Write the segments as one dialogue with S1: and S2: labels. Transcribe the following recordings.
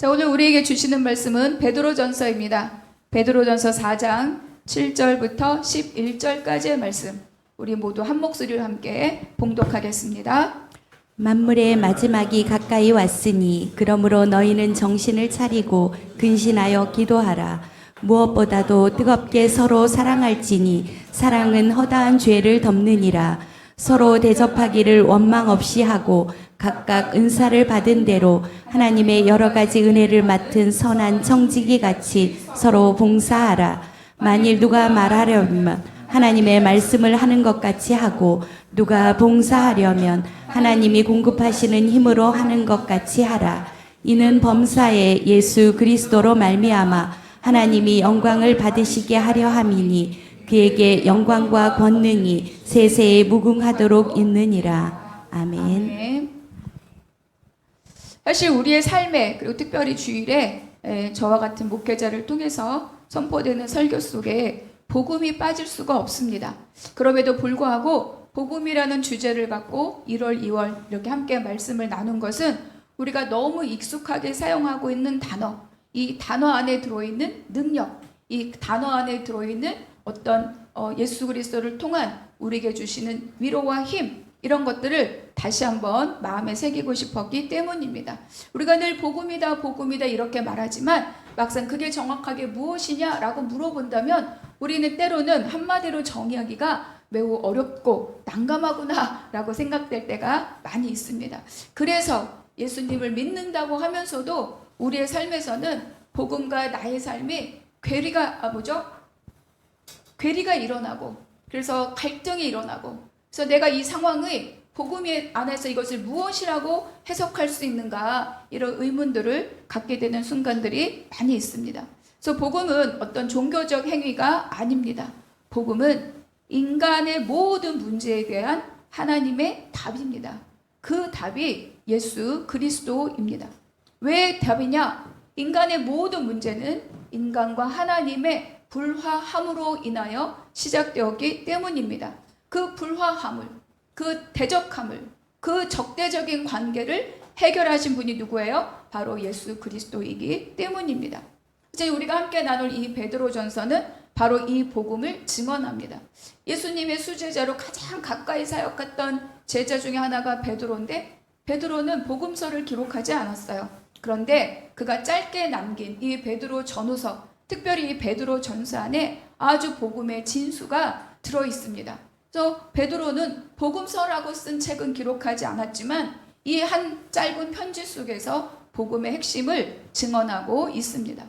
S1: 자, 오늘 우리에게 주시는 말씀은 베드로전서입니다. 베드로전서 4장 7절부터 11절까지의 말씀. 우리 모두 한 목소리로 함께 봉독하겠습니다.
S2: 만물의 마지막이 가까이 왔으니 그러므로 너희는 정신을 차리고 근신하여 기도하라. 무엇보다도 뜨겁게 서로 사랑할지니 사랑은 허다한 죄를 덮느니라. 서로 대접하기를 원망 없이 하고 각각 은사를 받은 대로 하나님의 여러 가지 은혜를 맡은 선한 청지기 같이 서로 봉사하라. 만일 누가 말하려면 하나님의 말씀을 하는 것 같이 하고 누가 봉사하려면 하나님이 공급하시는 힘으로 하는 것 같이 하라. 이는 범사에 예수 그리스도로 말미암아 하나님이 영광을 받으시게 하려 함이니 그에게 영광과 권능이 세세에 무궁하도록 있느니라. 아멘.
S1: 아멘. 사실 우리의 삶에, 그리고 특별히 주일에 저와 같은 목회자를 통해서 선포되는 설교 속에 복음이 빠질 수가 없습니다. 그럼에도 불구하고 복음이라는 주제를 갖고 1월, 2월 이렇게 함께 말씀을 나눈 것은 우리가 너무 익숙하게 사용하고 있는 단어, 이 단어 안에 들어있는 능력, 이 단어 안에 들어있는 어떤 예수 그리스도를 통한 우리에게 주시는 위로와 힘, 이런 것들을 다시 한번 마음에 새기고 싶었기 때문입니다. 우리가 늘 복음이다, 복음이다 이렇게 말하지만 막상 그게 정확하게 무엇이냐라고 물어본다면 우리는 때로는 한마디로 정의하기가 매우 어렵고 난감하구나 라고 생각될 때가 많이 있습니다. 그래서 예수님을 믿는다고 하면서도 우리의 삶에서는 복음과 나의 삶이 괴리가 일어나고, 그래서 갈등이 일어나고, 그래서 내가 이 상황의 복음이 안에서 이것을 무엇이라고 해석할 수 있는가, 이런 의문들을 갖게 되는 순간들이 많이 있습니다. 그래서 복음은 어떤 종교적 행위가 아닙니다. 복음은 인간의 모든 문제에 대한 하나님의 답입니다. 그 답이 예수 그리스도입니다. 왜 답이냐? 인간의 모든 문제는 인간과 하나님의 불화함으로 인하여 시작되었기 때문입니다. 그 불화함을, 그 대적함을, 그 적대적인 관계를 해결하신 분이 누구예요? 바로 예수 그리스도이기 때문입니다. 이제 우리가 함께 나눌 이 베드로전서는 바로 이 복음을 증언합니다. 예수님의 수제자로 가장 가까이 사역했던 제자 중에 하나가 베드로인데, 베드로는 복음서를 기록하지 않았어요. 그런데 그가 짧게 남긴 이 베드로 전후서, 특별히 이 베드로 전서 안에 아주 복음의 진수가 들어 있습니다. 그래서 베드로는 복음서라고 쓴 책은 기록하지 않았지만 이 한 짧은 편지 속에서 복음의 핵심을 증언하고 있습니다.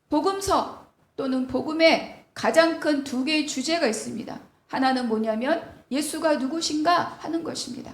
S1: 복음서 또는 복음에 가장 큰 두 개의 주제가 있습니다. 하나는 뭐냐면 예수가 누구신가 하는 것입니다.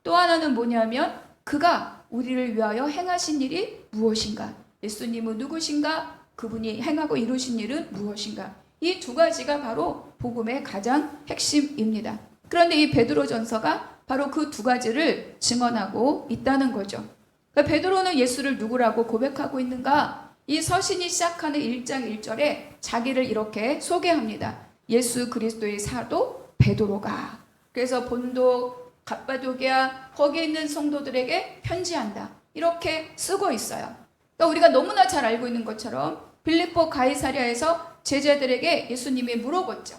S1: 또 하나는 뭐냐면 그가 우리를 위하여 행하신 일이 무엇인가, 예수님은 누구신가, 그분이 행하고 이루신 일은 무엇인가, 이 두 가지가 바로 복음의 가장 핵심입니다. 그런데 이 베드로전서가 바로 그 두 가지를 증언하고 있다는 거죠. 그러니까 베드로는 예수를 누구라고 고백하고 있는가? 이 서신이 시작하는 1장 1절에 자기를 이렇게 소개합니다. 예수 그리스도의 사도 베드로가. 그래서 본도, 갑바도기아 거기에 있는 성도들에게 편지한다, 이렇게 쓰고 있어요. 그러니까 우리가 너무나 잘 알고 있는 것처럼 빌립보 가이사랴에서 제자들에게 예수님이 물어봤죠.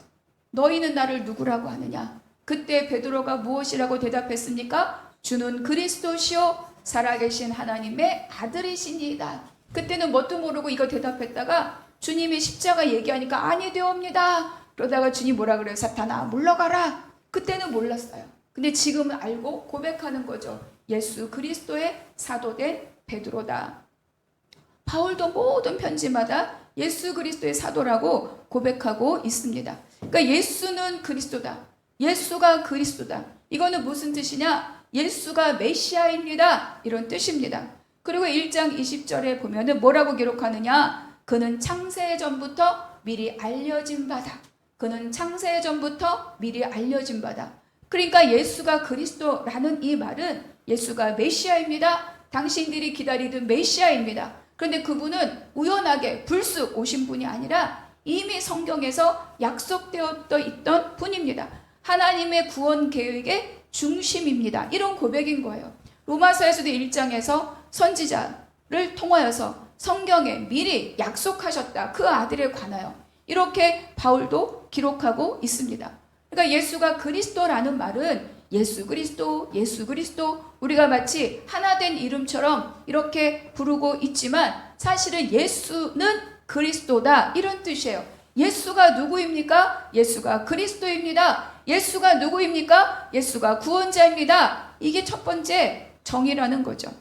S1: 너희는 나를 누구라고 하느냐? 그때 베드로가 무엇이라고 대답했습니까? 주는 그리스도시요 살아계신 하나님의 아들이시니이다. 그때는 뭣도 모르고 이거 대답했다가 주님이 십자가 얘기하니까 아니 되옵니다. 그러다가 주님 뭐라 그래요? 사탄아 물러가라. 그때는 몰랐어요. 근데 지금은 알고 고백하는 거죠. 예수 그리스도의 사도된 베드로다. 바울도 모든 편지마다 예수 그리스도의 사도라고 고백하고 있습니다. 그러니까 예수는 그리스도다, 예수가 그리스도다. 이거는 무슨 뜻이냐? 예수가 메시아입니다, 이런 뜻입니다. 그리고 1장 20절에 보면은 뭐라고 기록하느냐? 그는 창세 전부터 미리 알려진 바다. 그는 창세 전부터 미리 알려진 바다. 그러니까 예수가 그리스도라는 이 말은 예수가 메시아입니다, 당신들이 기다리던 메시아입니다. 그런데 그분은 우연하게 불쑥 오신 분이 아니라 이미 성경에서 약속되어 있던 분입니다. 하나님의 구원 계획의 중심입니다. 이런 고백인 거예요. 로마서에서도 1장에서 선지자를 통하여서 성경에 미리 약속하셨다. 그 아들에 관하여. 이렇게 바울도 기록하고 있습니다. 그러니까 예수가 그리스도라는 말은 예수 그리스도, 예수 그리스도, 우리가 마치 하나 된 이름처럼 이렇게 부르고 있지만 사실은 예수는 그리스도다, 이런 뜻이에요. 예수가 누구입니까? 예수가 그리스도입니다. 예수가 누구입니까? 예수가 구원자입니다. 이게 첫 번째 정의라는 거죠.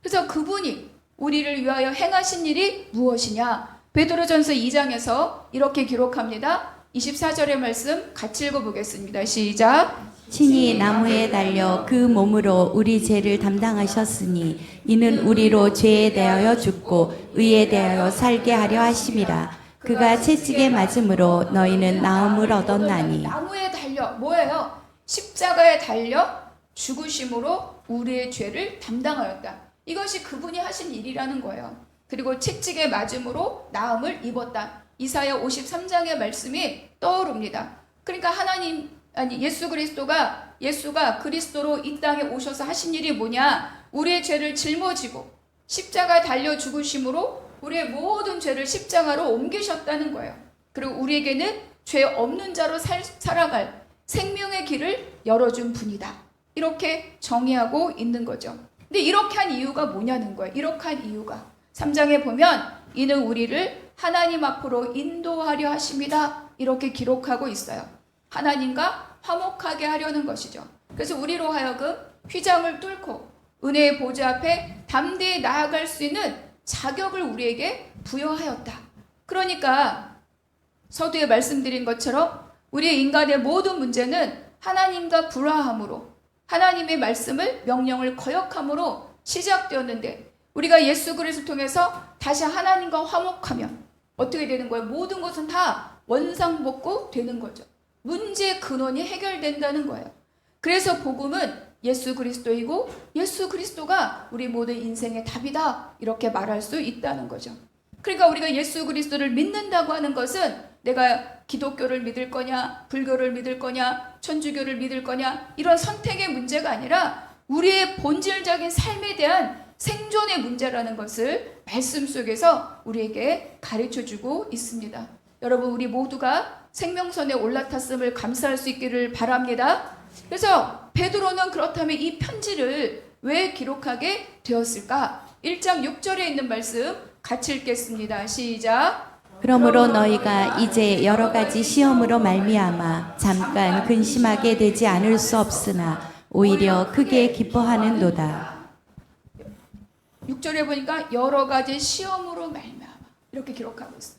S1: 그래서 그분이 우리를 위하여 행하신 일이 무엇이냐? 베드로전서 2장에서 이렇게 기록합니다. 24절의 말씀 같이 읽어보겠습니다. 시작.
S2: 친히 나무에 달려 그 몸으로 우리 죄를 담당하셨으니 이는 우리로 죄에 대하여 죽고 의에 대하여 살게 하려 하심이라. 그가 채찍에 맞음으로 너희는 나음을 얻었나니.
S1: 나무에 달려 뭐예요? 십자가에 달려 죽으심으로 우리의 죄를 담당하였다. 이것이 그분이 하신 일이라는 거예요. 그리고 채찍에 맞음으로 나음을 입었다. 이사야 53장의 말씀이 떠오릅니다. 그러니까 예수 그리스도가, 예수가 그리스도로 이 땅에 오셔서 하신 일이 뭐냐? 우리의 죄를 짊어지고 십자가에 달려 죽으심으로 우리의 모든 죄를 십자가로 옮기셨다는 거예요. 그리고 우리에게는 죄 없는 자로 살아갈 생명의 길을 열어준 분이다. 이렇게 정의하고 있는 거죠. 근데 이렇게 한 이유가 뭐냐는 거예요. 이렇게 한 이유가 3장에 보면 이는 우리를 하나님 앞으로 인도하려 하십니다. 이렇게 기록하고 있어요. 하나님과 화목하게 하려는 것이죠. 그래서 우리로 하여금 휘장을 뚫고 은혜의 보좌 앞에 담대히 나아갈 수 있는 자격을 우리에게 부여하였다. 그러니까 서두에 말씀드린 것처럼 우리의 인간의 모든 문제는 하나님과 불화함으로, 하나님의 말씀을, 명령을 거역함으로 시작되었는데, 우리가 예수 그리스도를 통해서 다시 하나님과 화목하면 어떻게 되는 거예요? 모든 것은 다 원상복구 되는 거죠. 문제의 근원이 해결된다는 거예요. 그래서 복음은 예수 그리스도이고 예수 그리스도가 우리 모든 인생의 답이다, 이렇게 말할 수 있다는 거죠. 그러니까 우리가 예수 그리스도를 믿는다고 하는 것은 내가 기독교를 믿을 거냐, 불교를 믿을 거냐, 천주교를 믿을 거냐, 이런 선택의 문제가 아니라 우리의 본질적인 삶에 대한 생존의 문제라는 것을 말씀 속에서 우리에게 가르쳐주고 있습니다. 여러분, 우리 모두가 생명선에 올라탔음을 감사할 수 있기를 바랍니다. 그래서 베드로는 그렇다면 이 편지를 왜 기록하게 되었을까? 1장 6절에 있는 말씀 같이 읽겠습니다. 시작.
S2: 그러므로 너희가 이제 여러 가지 시험으로 말미암아 잠깐 근심하게 되지 않을 수 없으나 오히려 크게 기뻐하는도다.
S1: 6절에 보니까 여러 가지 시험으로 말미암아 이렇게 기록하고 있어.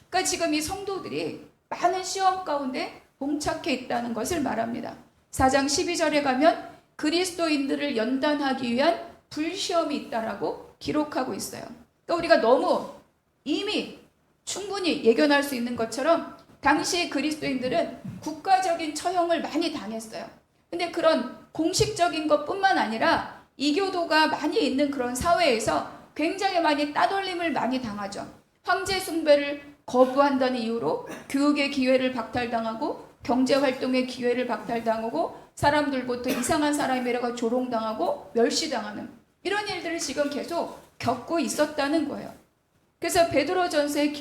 S1: 그러니까 지금 이 성도들이 많은 시험 가운데 봉착해 있다는 것을 말합니다. 4장 12절에 가면 그리스도인들을 연단하기 위한 불시험이 있다라고 기록하고 있어요. 그러니까 우리가 너무 이미 충분히 예견할 수 있는 것처럼 당시 그리스도인들은 국가적인 처형을 많이 당했어요. 근데 그런 공식적인 것뿐만 아니라 이교도가 많이 있는 그런 사회에서 굉장히 많이 따돌림을 많이 당하죠. 황제 숭배를 거부한다는 이유로 교육의 기회를 박탈당하고 경제활동의 기회를 박탈당하고 사람들부터 이상한 사람이라고 조롱당하고 멸시당하는 이런 일들을 지금 계속 겪고 있었다는 거예요. 그래서 베드로전서의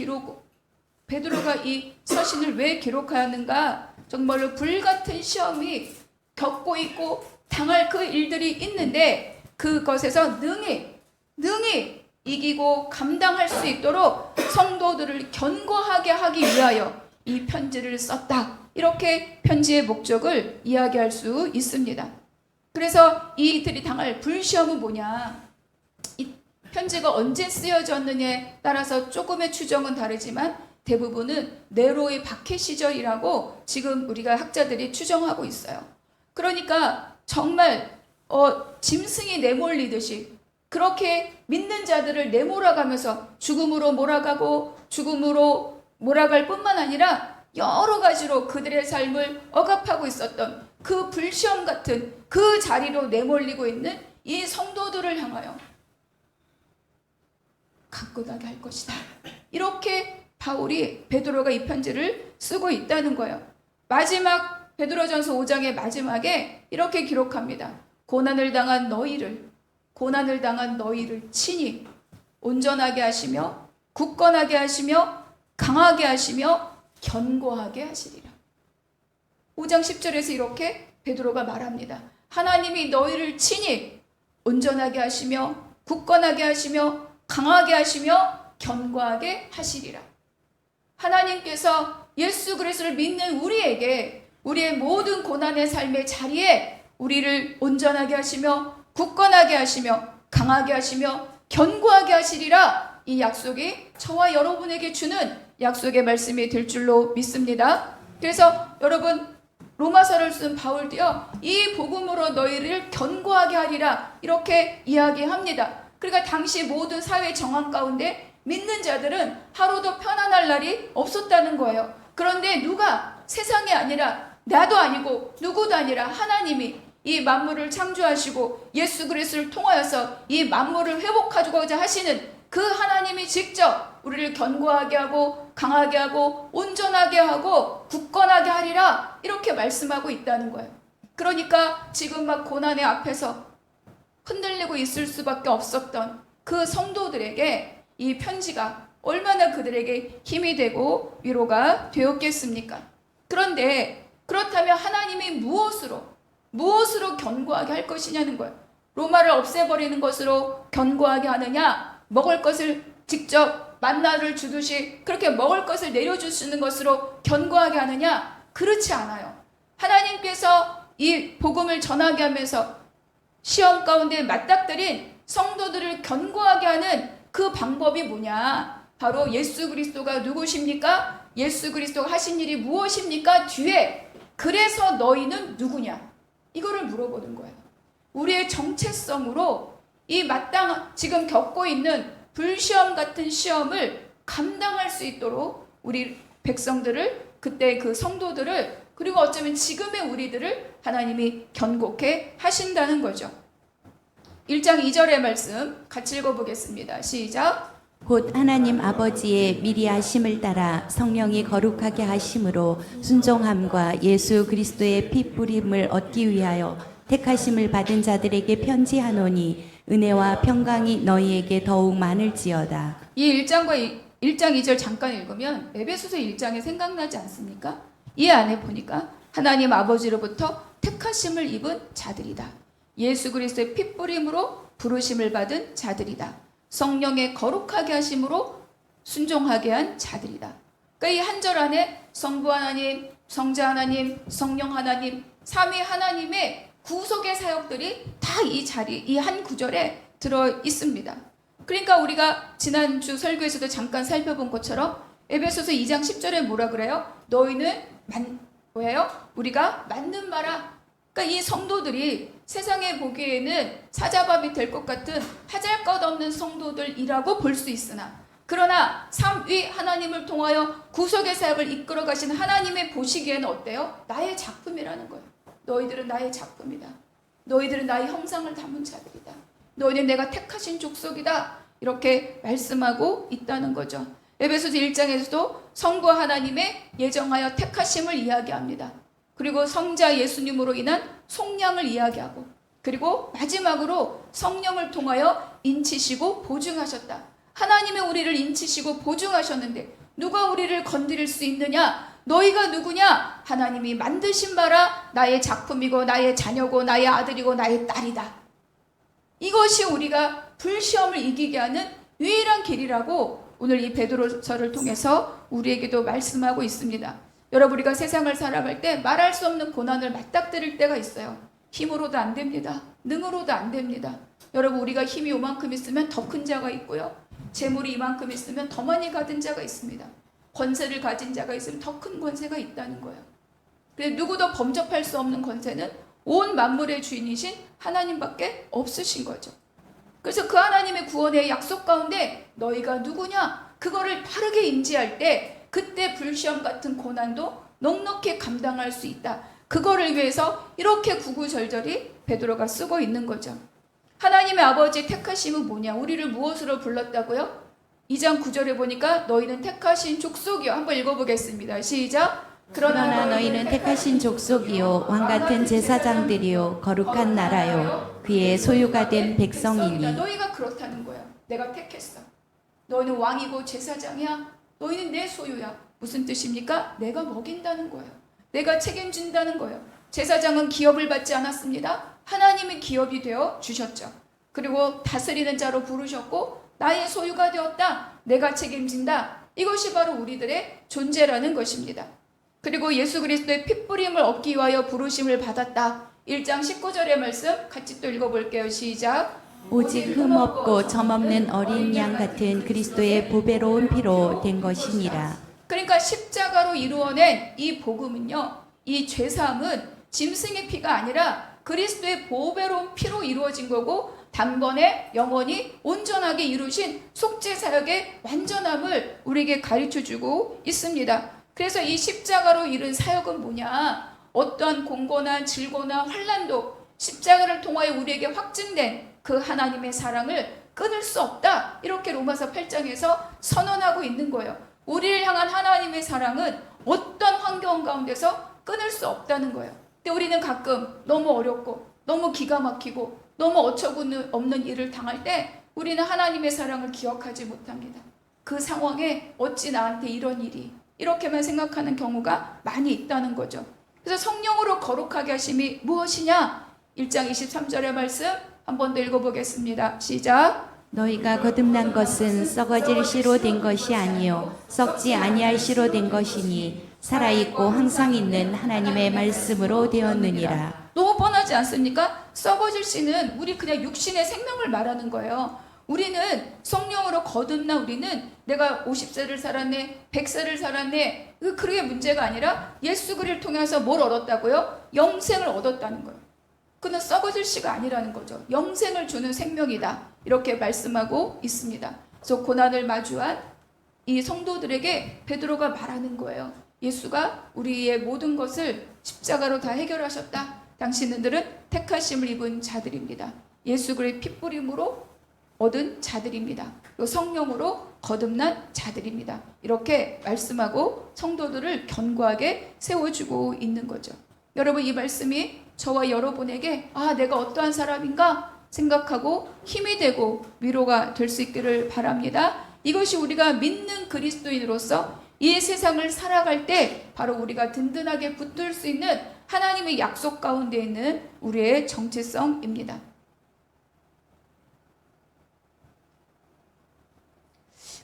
S1: 베드로가 이 서신을 왜 기록하였는가? 정말로 불같은 시험이 겪고 있고 당할 그 일들이 있는데 그것에서 능히 이기고 감당할 수 있도록 성도들을 견고하게 하기 위하여 이 편지를 썼다. 이렇게 편지의 목적을 이야기할 수 있습니다. 그래서 이들이 당할 불시험은 뭐냐? 이 편지가 언제 쓰여졌느냐에 따라서 조금의 추정은 다르지만 대부분은 네로의 박해 시절이라고 지금 우리가 학자들이 추정하고 있어요. 그러니까 정말 짐승이 내몰리듯이 그렇게 믿는 자들을 내몰아가면서 죽음으로 몰아가고 죽음으로 몰아갈 뿐만 아니라 여러 가지로 그들의 삶을 억압하고 있었던 그 불시험 같은 그 자리로 내몰리고 있는 이 성도들을 향하여 가꾸다게 할 것이다. 이렇게 베드로가 이 편지를 쓰고 있다는 거예요. 마지막 베드로전서 5장의 마지막에 이렇게 기록합니다. 고난을 당한 너희를 친히 온전하게 하시며 굳건하게 하시며 강하게 하시며 견고하게 하시리라. 5장 10절에서 이렇게 베드로가 말합니다. 하나님이 너희를 친히 온전하게 하시며 굳건하게 하시며 강하게 하시며 견고하게 하시리라. 하나님께서 예수 그리스도를 믿는 우리에게 우리의 모든 고난의 삶의 자리에 우리를 온전하게 하시며 굳건하게 하시며 강하게 하시며 견고하게 하시리라. 이 약속이 저와 여러분에게 주는 약속의 말씀이 될 줄로 믿습니다. 그래서 여러분 로마서를 쓴 바울도요, 이 복음으로 너희를 견고하게 하리라 이렇게 이야기합니다. 그러니까 당시 모든 사회 정황 가운데 믿는 자들은 하루도 편안할 날이 없었다는 거예요. 그런데 누가, 세상이 아니라 나도 아니고 누구도 아니라 하나님이 이 만물을 창조하시고 예수 그리스도를 통하여서 이 만물을 회복하고자 하시는 그 하나님이 직접 우리를 견고하게 하고 강하게 하고 온전하게 하고 굳건하게 하리라 이렇게 말씀하고 있다는 거예요. 그러니까 지금 막 고난의 앞에서 흔들리고 있을 수밖에 없었던 그 성도들에게 이 편지가 얼마나 그들에게 힘이 되고 위로가 되었겠습니까? 그런데 그렇다면 하나님이 무엇으로 견고하게 할 것이냐는 거예요. 로마를 없애버리는 것으로 견고하게 하느냐, 먹을 것을 직접 만나를 주듯이 그렇게 먹을 것을 내려주시는 것으로 견고하게 하느냐? 그렇지 않아요. 하나님께서 이 복음을 전하게 하면서 시험 가운데 맞닥뜨린 성도들을 견고하게 하는 그 방법이 뭐냐? 바로 예수 그리스도가 누구십니까? 예수 그리스도가 하신 일이 무엇입니까? 뒤에 그래서 너희는 누구냐? 이거를 물어보는 거예요. 우리의 정체성으로 이 지금 겪고 있는 불시험 같은 시험을 감당할 수 있도록 우리 백성들을, 그때 그 성도들을, 그리고 어쩌면 지금의 우리들을 하나님이 견고케 하신다는 거죠. 1장 2절의 말씀 같이 읽어보겠습니다. 시작.
S2: 곧 하나님 아버지의 미리 하심을 따라 성령이 거룩하게 하심으로 순종함과 예수 그리스도의 피 뿌림을 얻기 위하여 택하심을 받은 자들에게 편지하노니 은혜와 평강이 너희에게 더욱 많을지어다.
S1: 이 1장 2절 잠깐 읽으면 에베소서 1장에 생각나지 않습니까? 이 안에 보니까 하나님 아버지로부터 택하심을 입은 자들이다. 예수 그리스도의 피 뿌림으로 부르심을 받은 자들이다. 성령의 거룩하게 하심으로 순종하게 한 자들이다. 그러니까 이 한 절 안에 성부 하나님, 성자 하나님, 성령 하나님, 삼위 하나님의 구속의 사역들이 다 이 한 구절에 들어 있습니다. 그러니까 우리가 지난주 설교에서도 잠깐 살펴본 것처럼 에베소서 2장 10절에 뭐라 그래요? 너희는 뭐예요? 우리가 맞는 바라. 그러니까 이 성도들이 세상에 보기에는 사자밥이 될 것 같은 하잘것없는 성도들이라고 볼 수 있으나, 그러나 삼위 하나님을 통하여 구속의 사역을 이끌어 가신 하나님의 보시기에는 어때요? 나의 작품이라는 거예요. 너희들은 나의 작품이다. 너희들은 나의 형상을 담은 자들이다. 너희는 내가 택하신 족속이다. 이렇게 말씀하고 있다는 거죠. 에베소서 1장에서도 성부 하나님의 예정하여 택하심을 이야기합니다. 그리고 성자 예수님으로 인한 속량을 이야기하고, 그리고 마지막으로 성령을 통하여 인치시고 보증하셨다. 하나님이 우리를 인치시고 보증하셨는데 누가 우리를 건드릴 수 있느냐? 너희가 누구냐? 하나님이 만드신 바라 나의 작품이고 나의 자녀고 나의 아들이고 나의 딸이다. 이것이 우리가 불시험을 이기게 하는 유일한 길이라고 오늘 이 베드로서를 통해서 우리에게도 말씀하고 있습니다. 여러분, 우리가 세상을 살아갈 때 말할 수 없는 고난을 맞닥뜨릴 때가 있어요. 힘으로도 안 됩니다. 능으로도 안 됩니다. 여러분, 우리가 힘이 요만큼 있으면 더 큰 자가 있고요. 재물이 이만큼 있으면 더 많이 가진 자가 있습니다. 권세를 가진 자가 있으면 더 큰 권세가 있다는 거예요. 그래서 누구도 범접할 수 없는 권세는 온 만물의 주인이신 하나님밖에 없으신 거죠. 그래서 그 하나님의 구원의 약속 가운데 너희가 누구냐? 그거를 바르게 인지할 때 그때 불시험 같은 고난도 넉넉히 감당할 수 있다. 그거를 위해서 이렇게 구구절절히 베드로가 쓰고 있는 거죠. 하나님의 아버지의 택하심은 뭐냐? 우리를 무엇으로 불렀다고요? 2장 9절에 보니까 너희는 택하신 족속이요. 한번 읽어보겠습니다. 시작.
S2: 그러나 너희는 택하신 족속이요 왕같은 제사장들이요 거룩한 나라요 그의 소유가 된 백성이니.
S1: 너희가 그렇다는 거예요. 내가 택했어. 너희는 왕이고 제사장이야. 너희는 내 소유야. 무슨 뜻입니까? 내가 먹인다는 거예요. 내가 책임진다는 거예요. 제사장은 기업을 받지 않았습니다. 하나님이 기업이 되어 주셨죠. 그리고 다스리는 자로 부르셨고 나의 소유가 되었다. 내가 책임진다. 이것이 바로 우리들의 존재라는 것입니다. 그리고 예수 그리스도의 핏부림을 얻기 위하여 부르심을 받았다. 1장 19절의 말씀 같이 또 읽어볼게요. 시작.
S2: 오직 흠없고 점없는 어린 양 같은 그리스도의 보배로운 피로 된 것이니라.
S1: 그러니까 십자가로 이루어낸 이 복음은요, 이 죄사함은 짐승의 피가 아니라 그리스도의 보배로운 피로 이루어진 거고, 단번에 영원히 온전하게 이루신 속죄사역의 완전함을 우리에게 가르쳐주고 있습니다. 그래서 이 십자가로 이룬 사역은 뭐냐? 어떠한 공고나 질고나 환난도 십자가를 통하여 우리에게 확증된 그 하나님의 사랑을 끊을 수 없다. 이렇게 로마서 8장에서 선언하고 있는 거예요. 우리를 향한 하나님의 사랑은 어떤 환경 가운데서 끊을 수 없다는 거예요. 근데 우리는 가끔 너무 어렵고 너무 기가 막히고 너무 어처구니없는 일을 당할 때 우리는 하나님의 사랑을 기억하지 못합니다. 그 상황에 어찌 나한테 이런 일이, 이렇게만 생각하는 경우가 많이 있다는 거죠. 그래서 성령으로 거룩하게 하심이 무엇이냐? 1장 23절의 말씀 한 번 더 읽어보겠습니다. 시작.
S2: 너희가 거듭난 것은 썩어질 씨로 된 것이 아니요 썩지 아니할 씨로 된 것이니 살아있고 항상 있는 하나님의 말씀으로 되었느니라.
S1: 너무 뻔하지 않습니까? 썩어질 씨는 우리 그냥 육신의 생명을 말하는 거예요. 우리는 성령으로 거듭난 우리는 내가 50세를 살았네, 100세를 살았네, 그게 문제가 아니라 예수 그리스도를 통해서 뭘 얻었다고요? 영생을 얻었다는 거예요. 그는 썩어질 씨가 아니라는 거죠. 영생을 주는 생명이다. 이렇게 말씀하고 있습니다. 그래서 고난을 마주한 이 성도들에게 베드로가 말하는 거예요. 예수가 우리의 모든 것을 십자가로 다 해결하셨다. 당신들은 택하심을 입은 자들입니다. 예수 그리스도의 핏부림으로 얻은 자들입니다. 그리고 성령으로 거듭난 자들입니다. 이렇게 말씀하고 성도들을 견고하게 세워주고 있는 거죠. 여러분, 이 말씀이 저와 여러분에게 내가 어떠한 사람인가 생각하고 힘이 되고 위로가 될 수 있기를 바랍니다. 이것이 우리가 믿는 그리스도인으로서 이 세상을 살아갈 때 바로 우리가 든든하게 붙들 수 있는 하나님의 약속 가운데 있는 우리의 정체성입니다.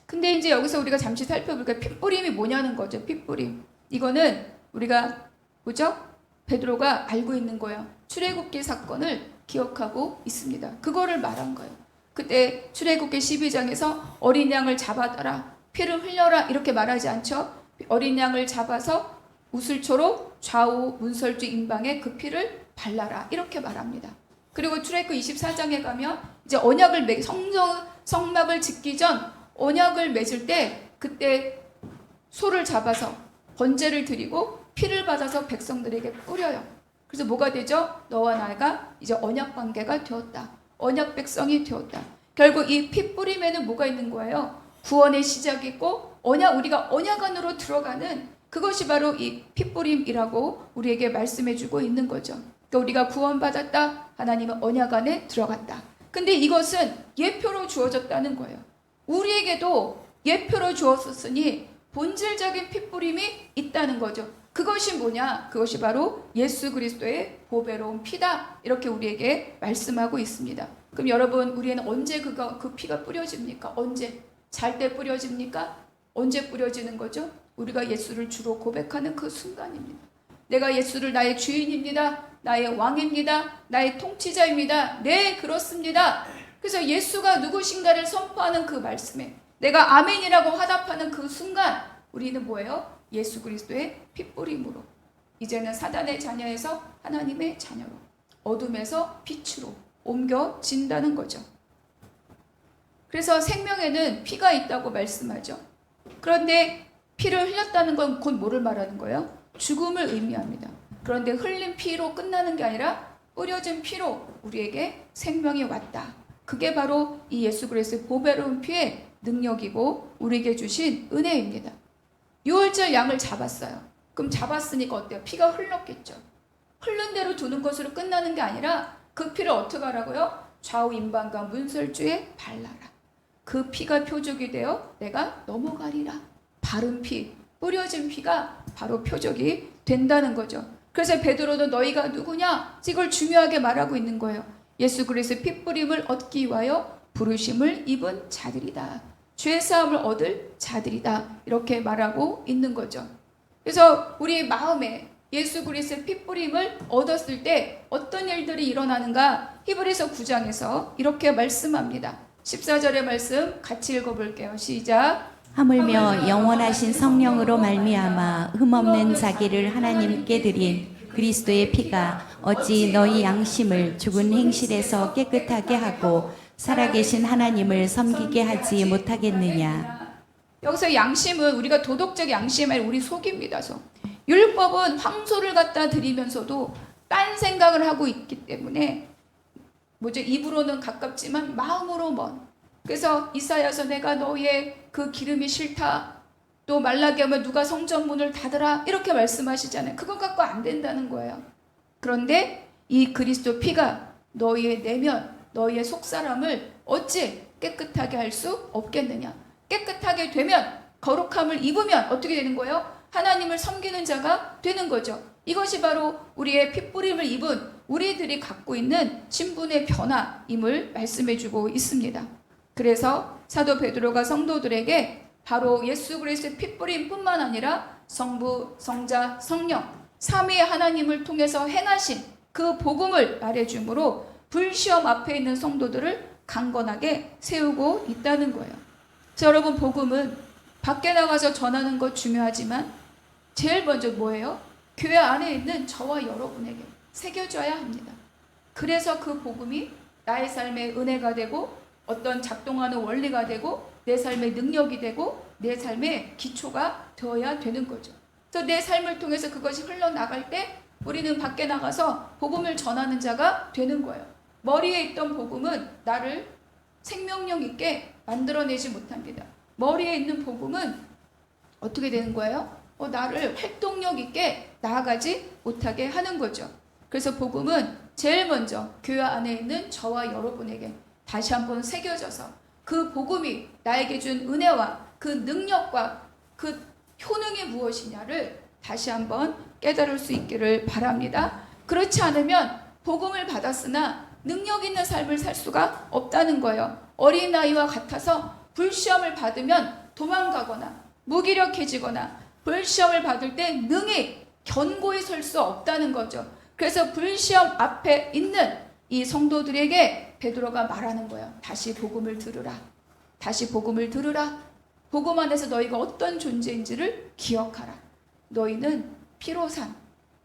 S1: 근데 이제 여기서 우리가 잠시 살펴볼까요? 핏부림이 뭐냐는 거죠. 핏부림. 이거는 우리가 뭐죠? 베드로가 알고 있는 거예요. 출애굽기 사건을 기억하고 있습니다. 그거를 말한 거예요. 그때 출애굽기 12장에서 어린 양을 잡아다라, 피를 흘려라 이렇게 말하지 않죠. 어린 양을 잡아서 우슬초로 좌우 문설주 임방에 그 피를 발라라 이렇게 말합니다. 그리고 출애굽기 24장에 가면 이제 언약을 성막을 짓기 전 언약을 맺을 때 그때 소를 잡아서 번제를 드리고 피를 받아서 백성들에게 뿌려요. 그래서 뭐가 되죠? 너와 나가 이제 언약 관계가 되었다. 언약 백성이 되었다. 결국 이 피 뿌림에는 뭐가 있는 거예요? 구원의 시작이 있고 우리가 언약 안으로 들어가는 그것이 바로 이 피 뿌림이라고 우리에게 말씀해주고 있는 거죠. 그러니까 우리가 구원받았다. 하나님은 언약 안에 들어갔다. 근데 이것은 예표로 주어졌다는 거예요. 우리에게도 예표로 주었으니 본질적인 피 뿌림이 있다는 거죠. 그것이 뭐냐? 그것이 바로 예수 그리스도의 보배로운 피다. 이렇게 우리에게 말씀하고 있습니다. 그럼 여러분, 우리는 언제 그 피가 뿌려집니까? 언제? 잘 때 뿌려집니까? 언제 뿌려지는 거죠? 우리가 예수를 주로 고백하는 그 순간입니다. 내가 예수를 나의 주인입니다. 나의 왕입니다. 나의 통치자입니다. 네, 그렇습니다. 그래서 예수가 누구신가를 선포하는 그 말씀에 내가 아멘이라고 화답하는 그 순간 우리는 뭐예요? 예수 그리스도의 핏부림으로 이제는 사단의 자녀에서 하나님의 자녀로, 어둠에서 빛으로 옮겨진다는 거죠. 그래서 생명에는 피가 있다고 말씀하죠. 그런데 피를 흘렸다는 건 곧 뭐를 말하는 거예요? 죽음을 의미합니다. 그런데 흘린 피로 끝나는 게 아니라 뿌려진 피로 우리에게 생명이 왔다. 그게 바로 이 예수 그리스도의 보배로운 피의 능력이고 우리에게 주신 은혜입니다. 6월절 양을 잡았어요. 그럼 잡았으니까 어때요? 피가 흘렀겠죠. 흐른 대로 두는 것으로 끝나는 게 아니라 그 피를 어떻게 하라고요? 좌우 임방과 문설주에 발라라. 그 피가 표적이 되어 내가 넘어가리라. 바른 피, 뿌려진 피가 바로 표적이 된다는 거죠. 그래서 베드로도 너희가 누구냐? 이걸 중요하게 말하고 있는 거예요. 예수 그리스도의 피 뿌림을 얻기 위하여 부르심을 입은 자들이다. 죄 사함을 얻을 자들이다. 이렇게 말하고 있는 거죠. 그래서 우리 마음에 예수 그리스도의 피 뿌림을 얻었을 때 어떤 일들이 일어나는가? 히브리서 9장에서 이렇게 말씀합니다. 14절의 말씀 같이 읽어볼게요. 시작.
S2: 하물며 영원하신 성령으로 말미암아 흠없는 자기를 하나님께 드린 그리스도의 피가 어찌 너희 양심을 죽은 행실에서 깨끗하게 하고 살아계신 하나님을 섬기게 하지 못하겠느냐.
S1: 여기서 양심은 우리가 도덕적 양심이 아니라 우리 속입니다. 율법은 황소를 갖다 드리면서도 딴 생각을 하고 있기 때문에 입으로는 가깝지만 마음으로 먼. 그래서 이사야서 내가 너의 그 기름이 싫다. 또 말라기 하면 누가 성전 문을 닫으라. 이렇게 말씀하시잖아요. 그거 갖고 안 된다는 거예요. 그런데 이 그리스도 피가 너희의 내면, 너희의 속사람을 어찌 깨끗하게 할 수 없겠느냐. 깨끗하게 되면, 거룩함을 입으면 어떻게 되는 거예요? 하나님을 섬기는 자가 되는 거죠. 이것이 바로 우리의 핏뿌림을 입은 우리들이 갖고 있는 신분의 변화임을 말씀해주고 있습니다. 그래서 사도 베드로가 성도들에게 바로 예수 그리스도의 핏뿌림뿐만 아니라 성부, 성자, 성령 삼위의 하나님을 통해서 행하신 그 복음을 말해주므로 불시험 앞에 있는 성도들을 강건하게 세우고 있다는 거예요. 자, 여러분, 복음은 밖에 나가서 전하는 것 중요하지만 제일 먼저 뭐예요? 교회 안에 있는 저와 여러분에게 새겨져야 합니다. 그래서 그 복음이 나의 삶의 은혜가 되고 어떤 작동하는 원리가 되고 내 삶의 능력이 되고 내 삶의 기초가 되어야 되는 거죠. 그래서 내 삶을 통해서 그것이 흘러나갈 때 우리는 밖에 나가서 복음을 전하는 자가 되는 거예요. 머리에 있던 복음은 나를 생명력 있게 만들어내지 못합니다. 머리에 있는 복음은 어떻게 되는 거예요? 나를 활동력 있게 나아가지 못하게 하는 거죠. 그래서 복음은 제일 먼저 교회 안에 있는 저와 여러분에게 다시 한번 새겨져서 그 복음이 나에게 준 은혜와 그 능력과 그 효능이 무엇이냐를 다시 한번 깨달을 수 있기를 바랍니다. 그렇지 않으면 복음을 받았으나 능력 있는 삶을 살 수가 없다는 거예요. 어린아이와 같아서 불시험을 받으면 도망가거나 무기력해지거나 불시험을 받을 때 능히 견고히 설 수 없다는 거죠. 그래서 불시험 앞에 있는 이 성도들에게 베드로가 말하는 거예요. 다시 복음을 들으라. 다시 복음을 들으라. 복음 안에서 너희가 어떤 존재인지를 기억하라. 너희는 피로 산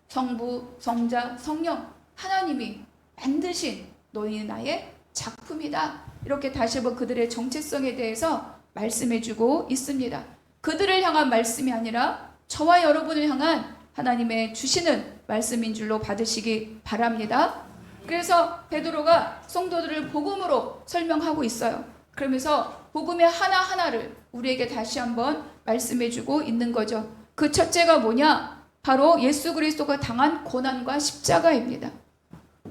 S1: 성부, 성자, 성령 하나님이 만드신 너희는 나의 작품이다. 이렇게 다시 한번 그들의 정체성에 대해서 말씀해주고 있습니다. 그들을 향한 말씀이 아니라 저와 여러분을 향한 하나님의 주시는 말씀인 줄로 받으시기 바랍니다. 그래서 베드로가 성도들을 복음으로 설명하고 있어요. 그러면서 복음의 하나하나를 우리에게 다시 한번 말씀해주고 있는 거죠. 그 첫째가 뭐냐? 바로 예수 그리스도가 당한 고난과 십자가입니다.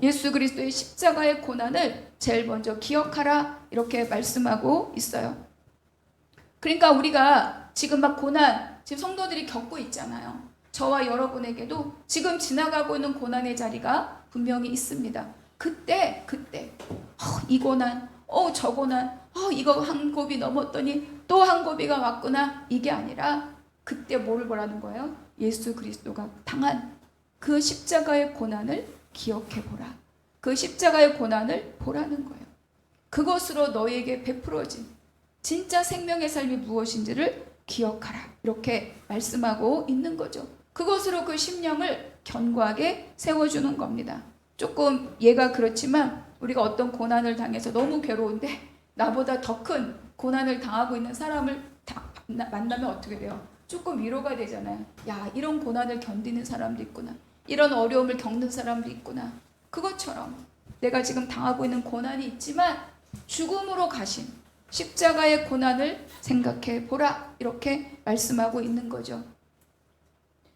S1: 예수 그리스도의 십자가의 고난을 제일 먼저 기억하라. 이렇게 말씀하고 있어요. 그러니까 우리가 지금 막 고난, 지금 성도들이 겪고 있잖아요. 저와 여러분에게도 지금 지나가고 있는 고난의 자리가 분명히 있습니다. 그때 이 고난, 저 고난, 이거 한 고비 넘었더니 또 한 고비가 왔구나. 이게 아니라 그때 뭐를 보라는 거예요? 예수 그리스도가 당한 그 십자가의 고난을 기억해보라. 그 십자가의 고난을 보라는 거예요. 그것으로 너희에게 베풀어진 진짜 생명의 삶이 무엇인지를 기억하라. 이렇게 말씀하고 있는 거죠. 그것으로 그 심령을 견고하게 세워주는 겁니다. 조금 얘가 그렇지만 우리가 어떤 고난을 당해서 너무 괴로운데 나보다 더 큰 고난을 당하고 있는 사람을 만나면 어떻게 돼요? 조금 위로가 되잖아요. 야, 이런 고난을 견디는 사람도 있구나. 이런 어려움을 겪는 사람도 있구나. 그것처럼 내가 지금 당하고 있는 고난이 있지만 죽음으로 가신 십자가의 고난을 생각해 보라. 이렇게 말씀하고 있는 거죠.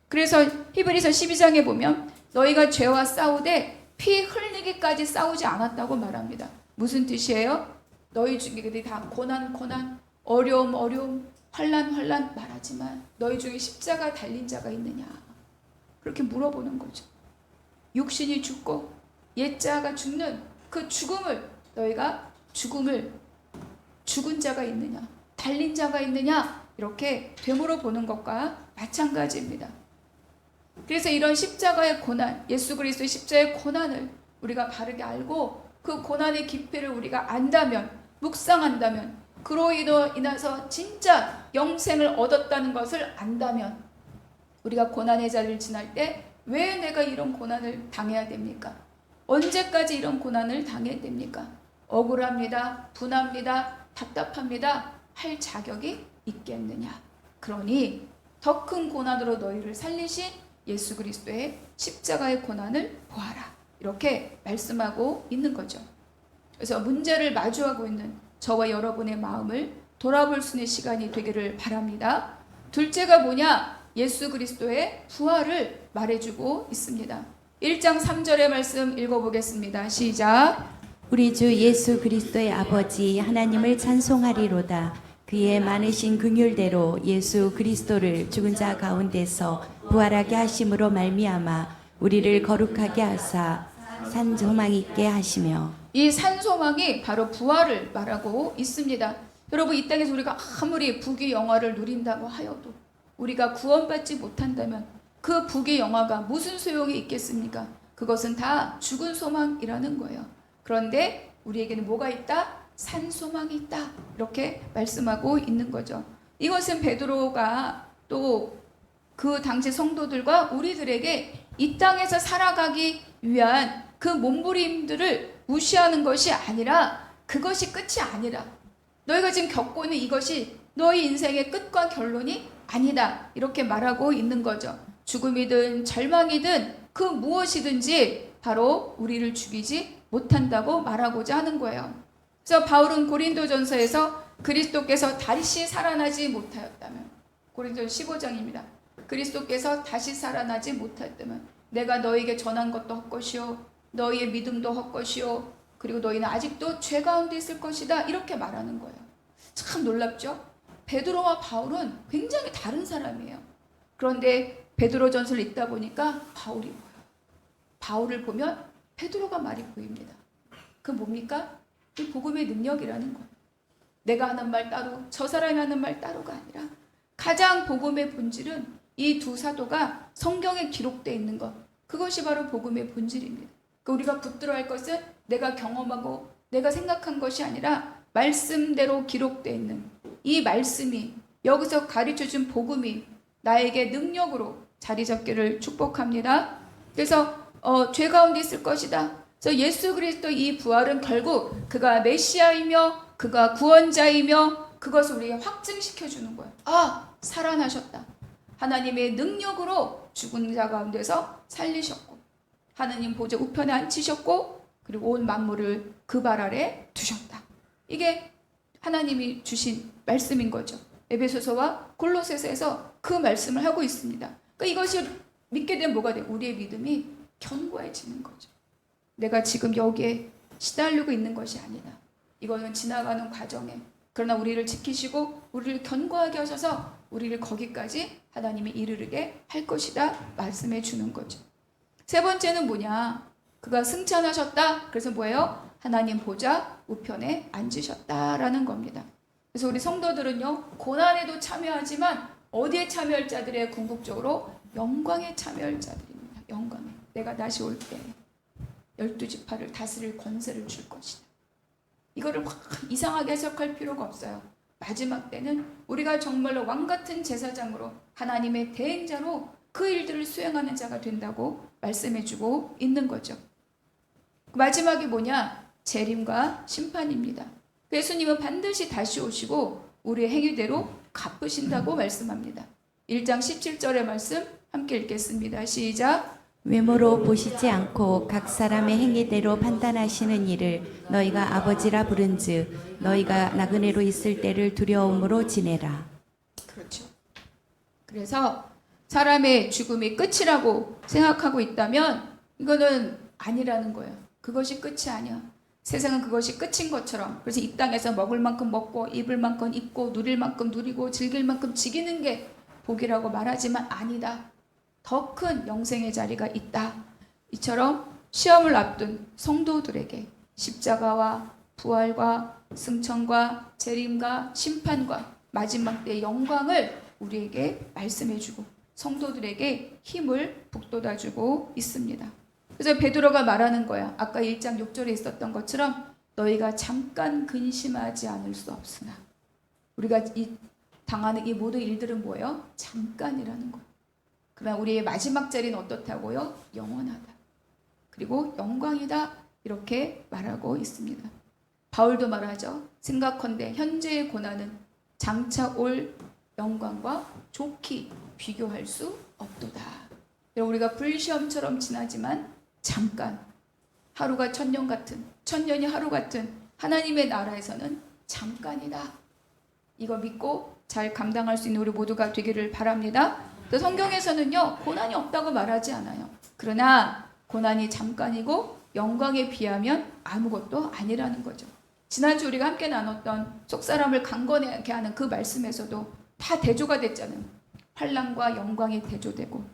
S1: 그래서 히브리서 12장에 보면 너희가 죄와 싸우되 피 흘리기까지 싸우지 않았다고 말합니다. 무슨 뜻이에요? 너희 중에 다 고난, 어려움, 환난 말하지만 너희 중에 십자가 달린 자가 있느냐? 그렇게 물어보는 거죠. 육신이 죽고 옛자가 죽는 그 죽음을 너희가 죽은 자가 있느냐? 달린 자가 있느냐? 이렇게 되물어 보는 것과 마찬가지입니다. 그래서 이런 십자가의 고난, 예수 그리스도의 십자가의 고난을 우리가 바르게 알고 그 고난의 깊이를 우리가 안다면, 묵상한다면, 그로 인해서 진짜 영생을 얻었다는 것을 안다면 우리가 고난의 자리를 지날 때 왜 내가 이런 고난을 당해야 됩니까? 언제까지 이런 고난을 당해야 됩니까? 억울합니다. 분합니다. 답답합니다. 할 자격이 있겠느냐? 그러니 더 큰 고난으로 너희를 살리신 예수 그리스도의 십자가의 고난을 보아라. 이렇게 말씀하고 있는 거죠. 그래서 문제를 마주하고 있는 저와 여러분의 마음을 돌아볼 수 있는 시간이 되기를 바랍니다. 둘째가 뭐냐? 예수 그리스도의 부활을 말해주고 있습니다. 1장 3절의 말씀 읽어보겠습니다. 시작.
S2: 우리 주 예수 그리스도의 아버지 하나님을 찬송하리로다. 그의 많으신 긍휼대로 예수 그리스도를 죽은 자 가운데서 부활하게 하심으로 말미암아 우리를 거룩하게 하사 산소망 있게 하시며.
S1: 이 산소망이 바로 부활을 말하고 있습니다. 여러분, 이 땅에서 우리가 아무리 부귀 영화를 누린다고 하여도 우리가 구원받지 못한다면 그 부귀 영화가 무슨 소용이 있겠습니까? 그것은 다 죽은 소망이라는 거예요. 그런데 우리에게는 뭐가 있다? 산소망이 있다. 이렇게 말씀하고 있는 거죠. 이것은 베드로가 또 그 당시 성도들과 우리들에게 이 땅에서 살아가기 위한 그 몸부림들을 무시하는 것이 아니라, 그것이 끝이 아니라, 너희가 지금 겪고 있는 이것이 너희 인생의 끝과 결론이 아니다. 이렇게 말하고 있는 거죠. 죽음이든 절망이든 그 무엇이든지 바로 우리를 죽이지 못한다고 말하고자 하는 거예요. 그래서 바울은 고린도전서에서 그리스도께서 다시 살아나지 못하였다면, 고린도전 15장입니다. 그리스도께서 다시 살아나지 못하였다면 내가 너에게 전한 것도 헛것이요 너희의 믿음도 헛것이요 그리고 너희는 아직도 죄 가운데 있을 것이다. 이렇게 말하는 거예요. 참 놀랍죠? 베드로와 바울은 굉장히 다른 사람이에요. 그런데 베드로전서를 읽다 보니까 바울이 보여요. 바울을 보면 베드로가 말이 보입니다. 그 뭡니까? 이 복음의 능력이라는 거예요. 내가 하는 말 따로, 저 사람이 하는 말 따로가 아니라 가장 복음의 본질은 이 두 사도가 성경에 기록되어 있는 것, 그것이 바로 복음의 본질입니다. 그러니까 우리가 붙들어 할 것은 내가 경험하고 내가 생각한 것이 아니라 말씀대로 기록되어 있는 이 말씀이, 여기서 가르쳐준 복음이 나에게 능력으로 자리 잡기를 축복합니다. 그래서 죄 가운데 있을 것이다. 그래서 예수 그리스도 이 부활은 결국 그가 메시아이며 그가 구원자이며 그것을 우리에게 확증시켜 주는 거예요. 아, 살아나셨다. 하나님의 능력으로 죽은 자 가운데서 살리셨고 하나님 보좌 우편에 앉히셨고 그리고 온 만물을 그 발 아래 두셨다. 이게 하나님이 주신 말씀인 거죠. 에베소서와 골로새서에서 그 말씀을 하고 있습니다. 그러니까 이것이 믿게 되면 뭐가 돼요? 우리의 믿음이 견고해지는 거죠. 내가 지금 여기에 시달리고 있는 것이 아니다. 이거는 지나가는 과정에, 그러나 우리를 지키시고 우리를 견고하게 하셔서 우리를 거기까지 하나님이 이르게 할 것이다 말씀해 주는 거죠. 세 번째는 뭐냐? 그가 승천하셨다. 그래서 뭐예요? 하나님 보좌 우편에 앉으셨다라는 겁니다. 그래서 우리 성도들은요, 고난에도 참여하지만 어디에 참여할 자들의 궁극적으로 영광에 참여할 자들입니다. 영광에. 내가 다시 올 때 12지파를 다스릴 권세를 줄 것이다. 이거를 막 이상하게 해석할 필요가 없어요. 마지막 때는 우리가 정말로 왕같은 제사장으로 하나님의 대행자로 그 일들을 수행하는 자가 된다고 말씀해주고 있는 거죠. 마지막이 뭐냐? 재림과 심판입니다. 예수님은 반드시 다시 오시고 우리의 행위대로 갚으신다고 말씀합니다. 1장 17절의 말씀 함께 읽겠습니다. 시작.
S2: 외모로 보시지 않고 각 사람의 행위대로 판단하시는 이를 너희가 아버지라 부른즉 너희가 나그네로 있을 때를 두려움으로 지내라.
S1: 그렇죠. 그래서 사람의 죽음이 끝이라고 생각하고 있다면 이거는 아니라는 거예요. 그것이 끝이 아니야. 세상은 그것이 끝인 것처럼, 그래서 이 땅에서 먹을 만큼 먹고 입을 만큼 입고 누릴 만큼 누리고 즐길 만큼 즐기는 게 복이라고 말하지만 아니다. 더 큰 영생의 자리가 있다. 이처럼 시험을 앞둔 성도들에게 십자가와 부활과 승천과 재림과 심판과 마지막 때의 영광을 우리에게 말씀해주고 성도들에게 힘을 북돋아주고 있습니다. 그래서 베드로가 말하는 거야. 아까 1장 6절에 있었던 것처럼 너희가 잠깐 근심하지 않을 수 없으나, 우리가 당하는 이 모든 일들은 뭐예요? 잠깐이라는 거예요. 그러나 우리의 마지막 자리는 어떻다고요? 영원하다. 그리고 영광이다. 이렇게 말하고 있습니다. 바울도 말하죠. 생각컨대 현재의 고난은 장차 올 영광과 좋게 비교할 수 없도다. 우리가 불시험처럼 지나지만 잠깐, 하루가 천년 같은, 천년이 하루 같은 하나님의 나라에서는 잠깐이다. 이거 믿고 잘 감당할 수 있는 우리 모두가 되기를 바랍니다. 또 성경에서는요, 고난이 없다고 말하지 않아요. 그러나 고난이 잠깐이고 영광에 비하면 아무것도 아니라는 거죠. 지난주 우리가 함께 나눴던 속사람을 강건하게 하는 그 말씀에서도 다 대조가 됐잖아요. 환난과 영광이 대조되고,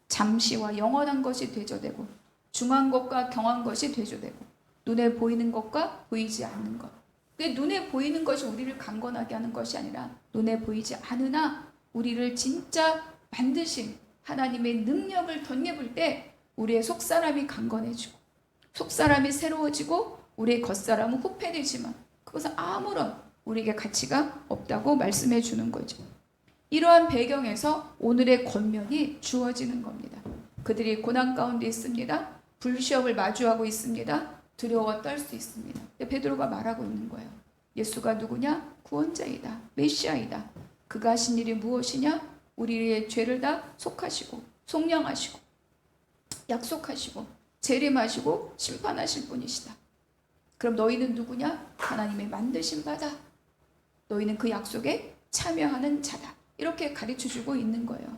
S1: 잠시와 영원한 것이 대조되고, 중한 것과 경한 것이 대조되고, 눈에 보이는 것과 보이지 않는 것. 근데 눈에 보이는 것이 우리를 강건하게 하는 것이 아니라 눈에 보이지 않으나 우리를 진짜 만드신 하나님의 능력을 덧입을 때 우리의 속사람이 강건해지고 속사람이 새로워지고 우리의 겉사람은 후패되지만 그것은 아무런 우리에게 가치가 없다고 말씀해 주는 거죠. 이러한 배경에서 오늘의 권면이 주어지는 겁니다. 그들이 고난 가운데 있습니다. 불시험을 마주하고 있습니다. 두려워 떨 수 있습니다. 베드로가 말하고 있는 거예요. 예수가 누구냐? 구원자이다. 메시아이다. 그가 하신 일이 무엇이냐? 우리의 죄를 다 속하시고 속량하시고 약속하시고 재림하시고 심판하실 분이시다. 그럼 너희는 누구냐? 하나님의 만드신 바다. 너희는 그 약속에 참여하는 자다. 이렇게 가르쳐주고 있는 거예요.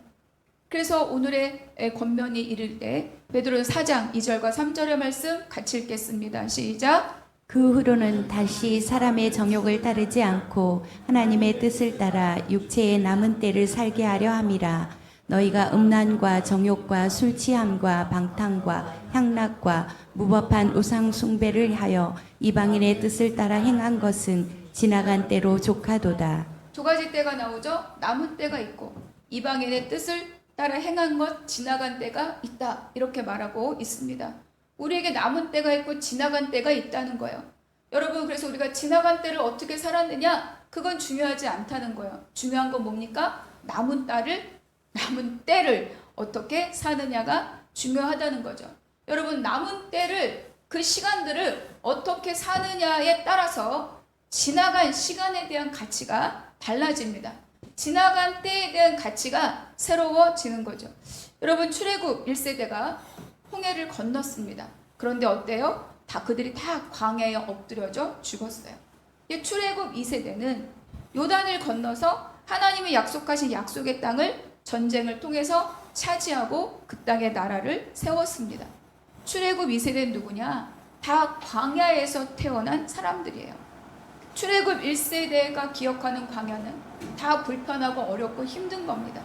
S1: 그래서 오늘의 권면이 이를 때 베드로 4장 2절과 3절의 말씀 같이 읽겠습니다. 시작.
S2: 그 후로는 다시 사람의 정욕을 따르지 않고 하나님의 뜻을 따라 육체의 남은 때를 살게 하려 함이라. 너희가 음란과 정욕과 술 취함과 방탕과 향락과 무법한 우상 숭배를 하여 이방인의 뜻을 따라 행한 것은 지나간 때로 족하도다.
S1: 두 가지 때가 나오죠. 남은 때가 있고 이방인의 뜻을 따라 행한 것, 지나간 때가 있다. 이렇게 말하고 있습니다. 우리에게 남은 때가 있고 지나간 때가 있다는 거예요. 여러분, 그래서 우리가 지나간 때를 어떻게 살았느냐? 그건 중요하지 않다는 거예요. 중요한 건 뭡니까? 남은 때를 어떻게 사느냐가 중요하다는 거죠. 여러분, 남은 때를, 그 시간들을 어떻게 사느냐에 따라서 지나간 시간에 대한 가치가 달라집니다. 지나간 때에 대한 가치가 새로워지는 거죠. 여러분, 출애굽 1세대가 홍해를 건넜습니다. 그런데 어때요? 그들이 다 광야에 엎드려져 죽었어요. 출애굽 2세대는 요단을 건너서 하나님이 약속하신 약속의 땅을 전쟁을 통해서 차지하고 그 땅의 나라를 세웠습니다. 출애굽 2세대는 누구냐? 다 광야에서 태어난 사람들이에요. 출애굽 1세대가 기억하는 광야는 다 불편하고 어렵고 힘든 겁니다.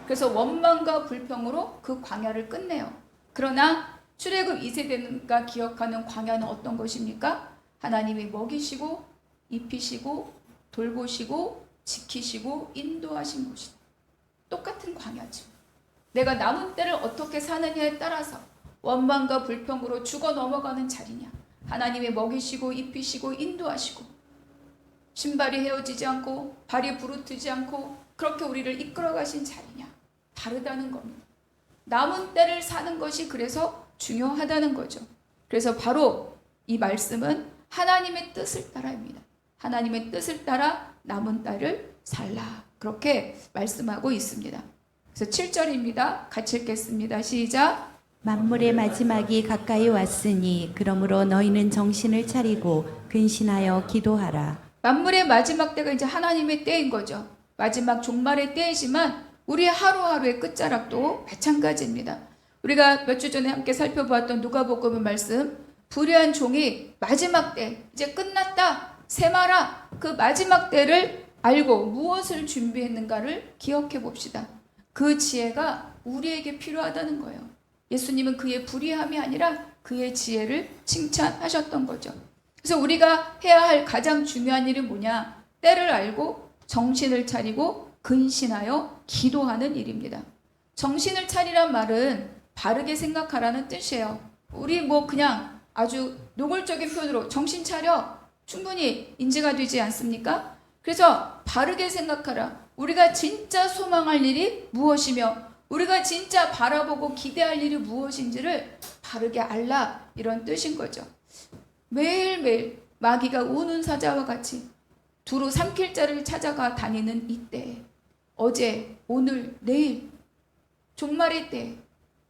S1: 그래서 원망과 불평으로 그 광야를 끝내요. 그러나 출애굽 2세대가 기억하는 광야는 어떤 것입니까? 하나님이 먹이시고 입히시고 돌보시고 지키시고 인도하신 곳이다. 똑같은 광야죠. 내가 남은 때를 어떻게 사느냐에 따라서 원망과 불평으로 죽어 넘어가는 자리냐, 하나님이 먹이시고 입히시고 인도하시고 신발이 헤어지지 않고 발이 부르트지 않고 그렇게 우리를 이끌어 가신 자리냐, 다르다는 겁니다. 남은 때를 사는 것이 그래서 중요하다는 거죠. 그래서 바로 이 말씀은 하나님의 뜻을 따라입니다. 하나님의 뜻을 따라 남은 때를 살라. 그렇게 말씀하고 있습니다. 그래서 7절입니다. 같이 읽겠습니다. 시작.
S2: 만물의 마지막이 가까이 왔으니 그러므로 너희는 정신을 차리고 근신하여 기도하라.
S1: 만물의 마지막 때가 이제 하나님의 때인 거죠. 마지막 종말의 때이지만 우리 하루하루의 끝자락도 마찬가지입니다. 우리가 몇 주 전에 함께 살펴보았던 누가복음 말씀, 불의한 종이 마지막 때, 이제 끝났다, 세마라, 그 마지막 때를 알고 무엇을 준비했는가를 기억해 봅시다. 그 지혜가 우리에게 필요하다는 거예요. 예수님은 그의 불의함이 아니라 그의 지혜를 칭찬하셨던 거죠. 그래서 우리가 해야 할 가장 중요한 일은 뭐냐? 때를 알고 정신을 차리고 근신하여 기도하는 일입니다. 정신을 차리란 말은 바르게 생각하라는 뜻이에요. 우리 뭐 그냥 아주 노골적인 표현으로 정신 차려, 충분히 인지가 되지 않습니까? 그래서 바르게 생각하라. 우리가 진짜 소망할 일이 무엇이며 우리가 진짜 바라보고 기대할 일이 무엇인지를 바르게 알라, 이런 뜻인 거죠. 매일매일 마귀가 우는 사자와 같이 두루 삼킬 자를 찾아가 다니는 이때, 어제, 오늘, 내일, 종말의 때,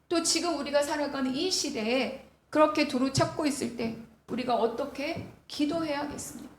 S1: 또 지금 우리가 살아가는 이 시대에 그렇게 두루 찾고 있을 때 우리가 어떻게 기도해야겠습니까?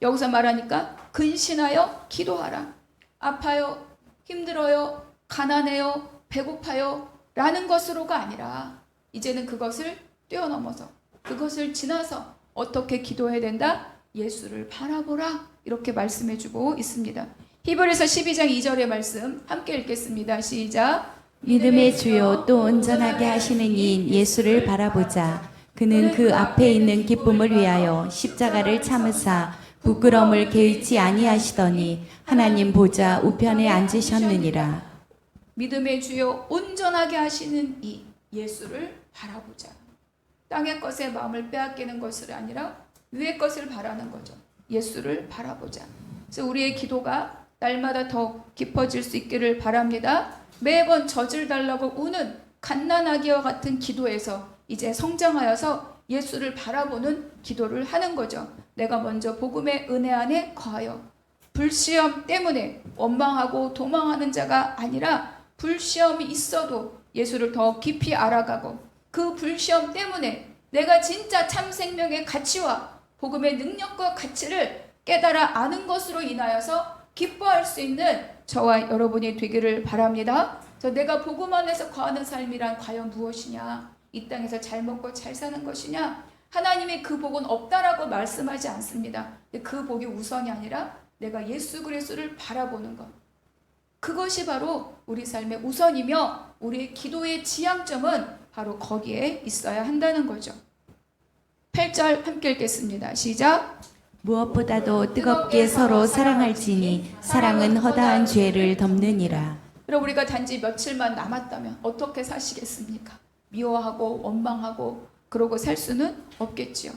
S1: 여기서 말하니까 근신하여 기도하라. 아파요, 힘들어요, 가난해요, 배고파요 라는 것으로가 아니라 이제는 그것을 뛰어넘어서, 그것을 지나서 어떻게 기도해야 된다? 예수를 바라보라, 이렇게 말씀해주고 있습니다. 히브리서 12장 2절의 말씀 함께 읽겠습니다. 시작.
S2: 믿음의 주요 또 온전하게 하시는 이인 예수를 바라보자. 그는 그 앞에 있는 기쁨을 위하여 십자가를 참으사 부끄러움을 개의치 아니하시더니 하나님 보좌 우편에 앉으셨느니라.
S1: 믿음의 주요 온전하게 하시는 이 예수를 바라보자. 땅의 것에 마음을 빼앗기는 것이 아니라 위의 것을 바라는 거죠. 예수를 바라보자. 그래서 우리의 기도가 날마다 더 깊어질 수 있기를 바랍니다. 매번 젖을 달라고 우는 갓난아기와 같은 기도에서 이제 성장하여서 예수를 바라보는 기도를 하는 거죠. 내가 먼저 복음의 은혜 안에 거하여 불시험 때문에 원망하고 도망하는 자가 아니라 불시험이 있어도 예수를 더 깊이 알아가고 그 불시험 때문에 내가 진짜 참 생명의 가치와 복음의 능력과 가치를 깨달아 아는 것으로 인하여서 기뻐할 수 있는 저와 여러분이 되기를 바랍니다. 내가 복음 안에서 거하는 삶이란 과연 무엇이냐? 이 땅에서 잘 먹고 잘 사는 것이냐? 하나님이 그 복은 없다라고 말씀하지 않습니다. 그 복이 우선이 아니라 내가 예수 그리스도를 바라보는 것, 그것이 바로 우리 삶의 우선이며 우리의 기도의 지향점은 바로 거기에 있어야 한다는 거죠. 8절 함께 읽겠습니다. 시작.
S2: 무엇보다도 뜨겁게 서로 사랑할지니 사랑은 허다한 죄를 덮느니라.
S1: 그럼 우리가 단지 며칠만 남았다면 어떻게 사시겠습니까? 미워하고 원망하고 그러고 살 수는 없겠지요.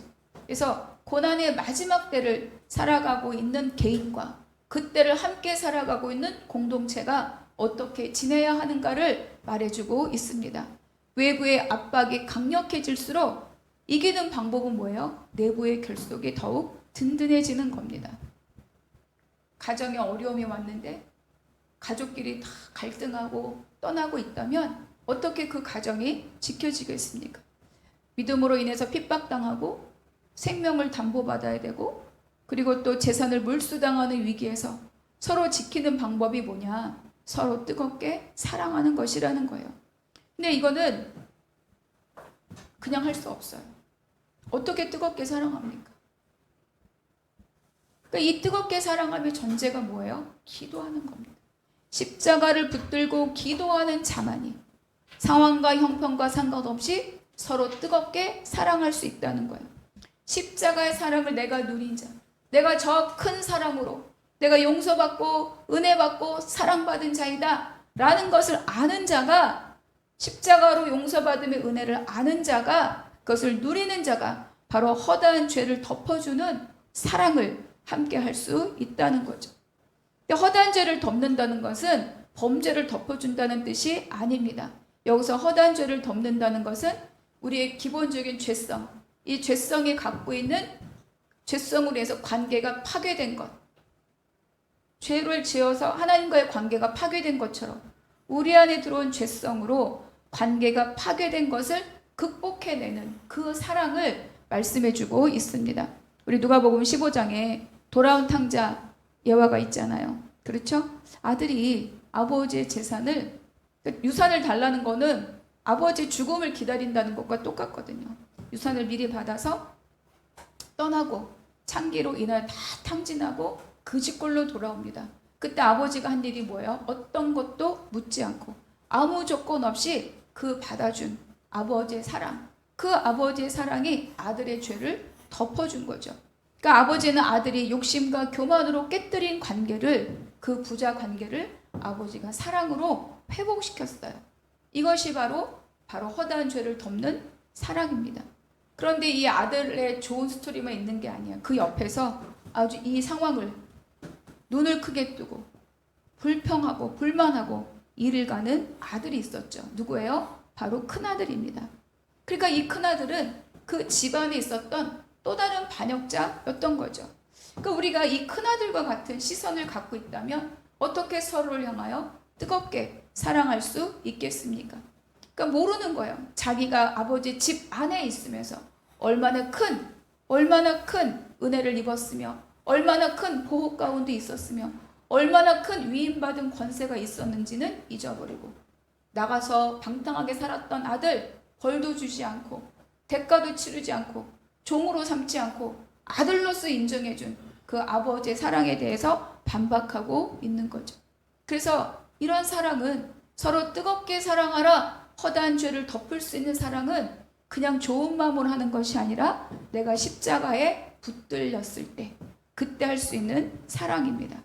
S1: 그래서 고난의 마지막 때를 살아가고 있는 개인과 그때를 함께 살아가고 있는 공동체가 어떻게 지내야 하는가를 말해주고 있습니다. 외부의 압박이 강력해질수록 이기는 방법은 뭐예요? 내부의 결속이 더욱 든든해지는 겁니다. 가정에 어려움이 왔는데 가족끼리 다 갈등하고 떠나고 있다면 어떻게 그 가정이 지켜지겠습니까? 믿음으로 인해서 핍박당하고 생명을 담보받아야 되고 그리고 또 재산을 몰수당하는 위기에서 서로 지키는 방법이 뭐냐? 서로 뜨겁게 사랑하는 것이라는 거예요. 근데 이거는 그냥 할 수 없어요. 어떻게 뜨겁게 사랑합니까? 그러니까 이 뜨겁게 사랑함의 전제가 뭐예요? 기도하는 겁니다. 십자가를 붙들고 기도하는 자만이 상황과 형편과 상관없이 서로 뜨겁게 사랑할 수 있다는 거예요. 십자가의 사랑을 내가 누린 자, 내가 저 큰 사랑으로 내가 용서받고 은혜받고 사랑받은 자이다 라는 것을 아는 자가, 십자가로 용서받음의 은혜를 아는 자가, 그것을 누리는 자가 바로 허다한 죄를 덮어주는 사랑을 함께 할 수 있다는 거죠. 허다한 죄를 덮는다는 것은 범죄를 덮어준다는 뜻이 아닙니다. 여기서 허다한 죄를 덮는다는 것은 우리의 기본적인 죄성, 이 죄성이 갖고 있는 죄성으로 해서 관계가 파괴된 것, 죄를 지어서 하나님과의 관계가 파괴된 것처럼 우리 안에 들어온 죄성으로 관계가 파괴된 것을 극복해내는 그 사랑을 말씀해주고 있습니다. 우리 누가복음 15장에 돌아온 탕자 예화가 있잖아요. 그렇죠? 아들이 아버지의 재산을, 유산을 달라는 거는 아버지의 죽음을 기다린다는 것과 똑같거든요. 유산을 미리 받아서 떠나고 창기로 이날 다 탕진하고 그 집골로 돌아옵니다. 그때 아버지가 한 일이 뭐예요? 어떤 것도 묻지 않고 아무 조건 없이 그 받아준 아버지의 사랑, 그 아버지의 사랑이 아들의 죄를 덮어준 거죠. 그러니까 아버지는 아들이 욕심과 교만으로 깨뜨린 관계를, 그 부자 관계를 아버지가 사랑으로 회복시켰어요. 이것이 바로 허다한 죄를 덮는 사랑입니다. 그런데 이 아들의 좋은 스토리만 있는 게 아니야. 그 옆에서 아주 이 상황을 눈을 크게 뜨고 불평하고 불만하고 일을 가는 아들이 있었죠. 누구예요? 바로 큰아들입니다. 그러니까 이 큰아들은 그 집안에 있었던 또 다른 반역자였던 거죠. 그러니까 우리가 이 큰아들과 같은 시선을 갖고 있다면 어떻게 서로를 향하여 뜨겁게 사랑할 수 있겠습니까? 그러니까 모르는 거예요. 자기가 아버지 집 안에 있으면서 얼마나 큰 은혜를 입었으며 얼마나 큰 보호 가운데 있었으며 얼마나 큰 위임받은 권세가 있었는지는 잊어버리고 나가서 방탕하게 살았던 아들 벌도 주지 않고 대가도 치르지 않고 종으로 삼지 않고 아들로서 인정해준 그 아버지의 사랑에 대해서 반박하고 있는 거죠. 그래서 이런 사랑은 서로 뜨겁게 사랑하라, 허다한 죄를 덮을 수 있는 사랑은 그냥 좋은 마음으로 하는 것이 아니라 내가 십자가에 붙들렸을 때 그때 할 수 있는 사랑입니다.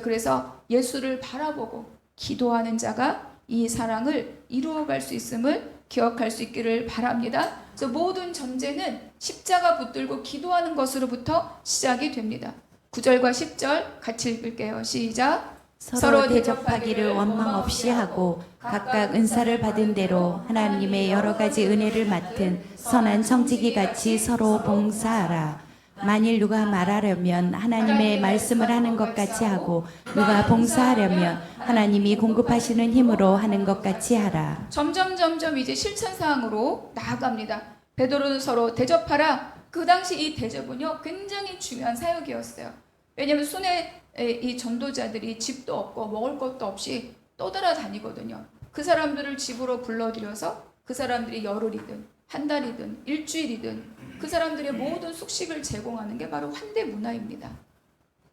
S1: 그래서 예수를 바라보고 기도하는 자가 이 사랑을 이루어갈 수 있음을 기억할 수 있기를 바랍니다. 그래서 모든 전제는 십자가 붙들고 기도하는 것으로부터 시작이 됩니다. 9절과 10절 같이 읽을게요. 시작.
S2: 서로 대접하기를 원망 없이 하고 각각 은사를 받은 대로 하나님의 여러 가지 은혜를 맡은 선한 청지기 같이 서로 봉사하라. 만일 누가 말하려면 하나님의 말씀을 하는 것 같이 하고 누가 봉사하려면 하나님이 공급하시는 힘으로 하는 것 같이 하라.
S1: 점점 이제 실천 사항으로 나아갑니다. 베드로는 서로 대접하라. 그 당시 이 대접은요 굉장히 중요한 사역이었어요. 왜냐하면 순회 이 전도자들이 집도 없고 먹을 것도 없이 떠돌아다니거든요. 그 사람들을 집으로 불러들여서 그 사람들이 열흘이든 한 달이든 일주일이든 그 사람들의 모든 숙식을 제공하는 게 바로 환대 문화입니다.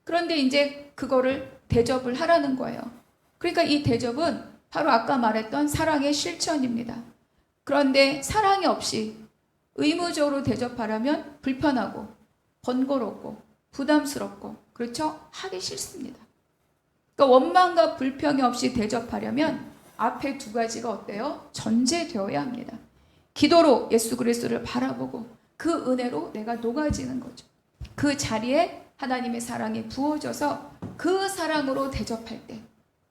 S1: 그런데 이제 그거를 대접을 하라는 거예요. 그러니까 이 대접은 바로 아까 말했던 사랑의 실천입니다. 그런데 사랑이 없이 의무적으로 대접하려면 불편하고 번거롭고 부담스럽고 그렇죠? 하기 싫습니다. 그러니까 원망과 불평이 없이 대접하려면 앞에 두 가지가 어때요? 전제되어야 합니다. 기도로 예수 그리스도를 바라보고 그 은혜로 내가 녹아지는 거죠. 그 자리에 하나님의 사랑이 부어져서 그 사랑으로 대접할 때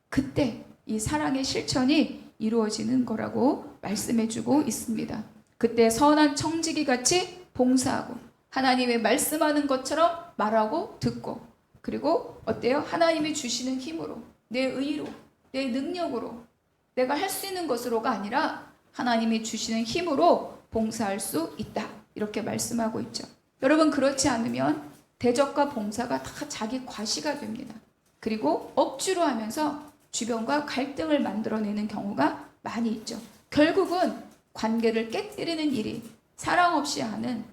S1: 그때 이 사랑의 실천이 이루어지는 거라고 말씀해주고 있습니다. 그때 선한 청지기 같이 봉사하고 하나님의 말씀하는 것처럼 말하고 듣고 그리고 어때요? 하나님이 주시는 힘으로 내 의로 내 능력으로 내가 할 수 있는 것으로가 아니라 하나님이 주시는 힘으로 봉사할 수 있다. 이렇게 말씀하고 있죠. 여러분 그렇지 않으면 대접과 봉사가 다 자기 과시가 됩니다. 그리고 억지로 하면서 주변과 갈등을 만들어내는 경우가 많이 있죠. 결국은 관계를 깨뜨리는 일이 사랑 없이 하는,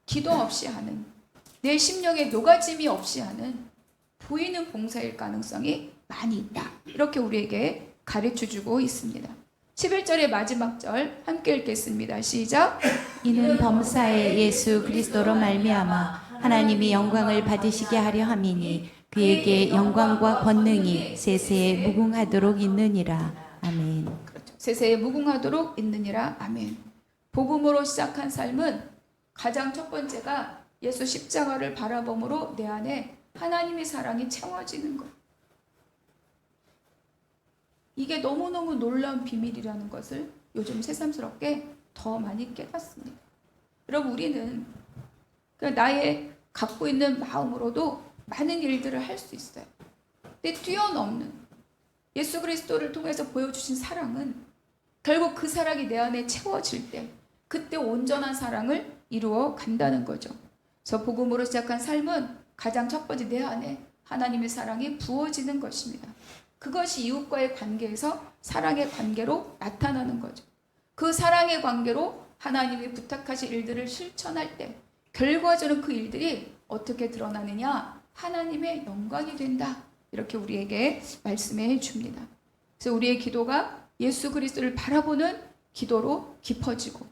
S1: 기도 없이 하는, 내 심령에 녹아짐이 없이 하는 보이는 봉사일 가능성이 많이 있다. 이렇게 우리에게 가르쳐주고 있습니다. 11절의 마지막 절 함께 읽겠습니다. 시작.
S2: 이는 범사에 예수 그리스도로 말미암아 하나님이 영광을 받으시게 하려 함이니 그에게 영광과 권능이 세세에 무궁하도록 있느니라. 아멘.
S1: 그렇죠. 세세에 무궁하도록 있느니라. 아멘. 복음으로 시작한 삶은 가장 첫 번째가 예수 십자가를 바라봄으로 내 안에 하나님의 사랑이 채워지는 것. 이게 너무너무 놀라운 비밀이라는 것을 요즘 새삼스럽게 더 많이 깨닫습니다. 여러분 우리는 나의 갖고 있는 마음으로도 많은 일들을 할 수 있어요. 근데 뛰어넘는 예수 그리스도를 통해서 보여주신 사랑은 결국 그 사랑이 내 안에 채워질 때 그때 온전한 사랑을 이루어 간다는 거죠. 그래서 복음으로 시작한 삶은 가장 첫 번째 내 안에 하나님의 사랑이 부어지는 것입니다. 그것이 이웃과의 관계에서 사랑의 관계로 나타나는 거죠. 그 사랑의 관계로 하나님이 부탁하신 일들을 실천할 때 결과적으로 그 일들이 어떻게 드러나느냐? 하나님의 영광이 된다. 이렇게 우리에게 말씀해 줍니다. 그래서 우리의 기도가 예수 그리스도를 바라보는 기도로 깊어지고,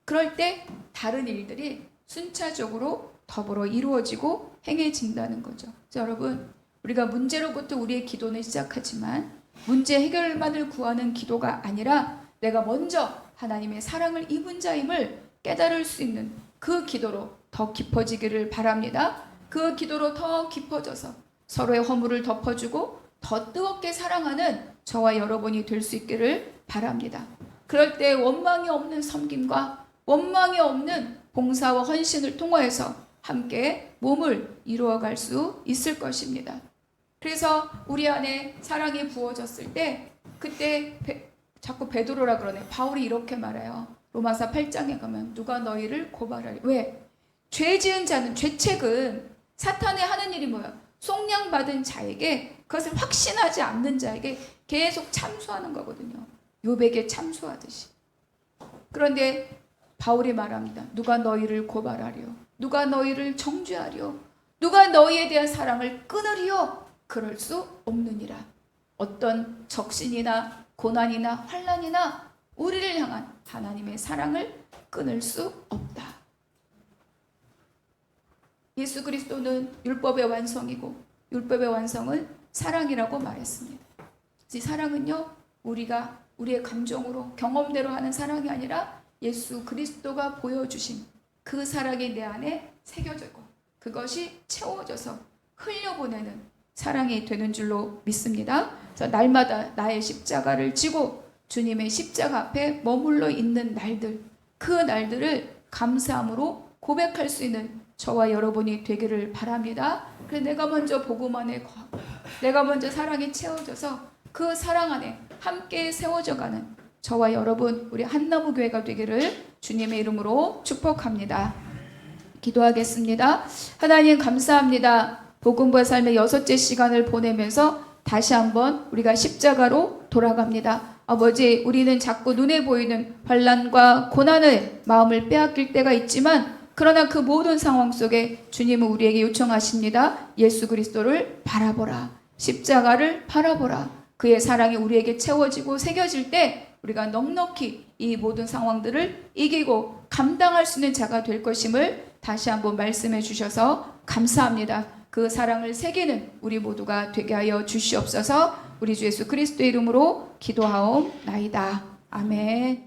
S1: 그럴 때 다른 일들이 순차적으로 더불어 이루어지고 행해진다는 거죠. 그래서 여러분, 우리가 문제로부터 우리의 기도는 시작하지만 문제 해결만을 구하는 기도가 아니라 내가 먼저 하나님의 사랑을 입은 자임을 깨달을 수 있는 그 기도로 더 깊어지기를 바랍니다. 그 기도로 더 깊어져서 서로의 허물을 덮어주고 더 뜨겁게 사랑하는 저와 여러분이 될 수 있기를 바랍니다. 그럴 때 원망이 없는 섬김과 원망이 없는 봉사와 헌신을 통하여서 함께 몸을 이루어갈 수 있을 것입니다. 그래서 우리 안에 사랑이 부어졌을 때 그때 자꾸 베드로라 그러네. 바울이 이렇게 말해요. 로마서 8장에 가면 누가 너희를 고발하리. 왜? 죄 지은 자는, 죄책은 사탄이 하는 일이 뭐야? 속량받은 자에게, 그것을 확신하지 않는 자에게 계속 참수하는 거거든요. 요백에 참수하듯이. 그런데 바울이 말합니다. 누가 너희를 고발하리요? 누가 너희를 정죄하리요? 누가 너희에 대한 사랑을 끊으리요? 그럴 수 없느니라. 어떤 적신이나 고난이나 환난이나 우리를 향한 하나님의 사랑을 끊을 수 없다. 예수 그리스도는 율법의 완성이고 율법의 완성은 사랑이라고 말했습니다. 이 사랑은요, 우리가 우리의 감정으로 경험대로 하는 사랑이 아니라 예수 그리스도가 보여주신 그 사랑이 내 안에 새겨지고 그것이 채워져서 흘려보내는 사랑이 되는 줄로 믿습니다. 그래서 날마다 나의 십자가를 지고 주님의 십자가 앞에 머물러 있는 날들, 그 날들을 감사함으로 고백할 수 있는 저와 여러분이 되기를 바랍니다. 그래서 내가 먼저 복음 안에 거하고 내가 먼저 사랑에 채워져서 그 사랑 안에 함께 세워져가는 저와 여러분, 우리 한나무교회가 되기를 주님의 이름으로 축복합니다. 기도하겠습니다. 하나님 감사합니다. 복음과 삶의 6째 시간을 보내면서 다시 한번 우리가 십자가로 돌아갑니다. 아버지, 우리는 자꾸 눈에 보이는 환난과 고난을 마음을 빼앗길 때가 있지만 그러나 그 모든 상황 속에 주님은 우리에게 요청하십니다. 예수 그리스도를 바라보라. 십자가를 바라보라. 그의 사랑이 우리에게 채워지고 새겨질 때 우리가 넉넉히 이 모든 상황들을 이기고 감당할 수 있는 자가 될 것임을 다시 한번 말씀해 주셔서 감사합니다. 그 사랑을 새기는 우리 모두가 되게 하여 주시옵소서. 우리 주 예수 그리스도의 이름으로 기도하옵나이다. 아멘.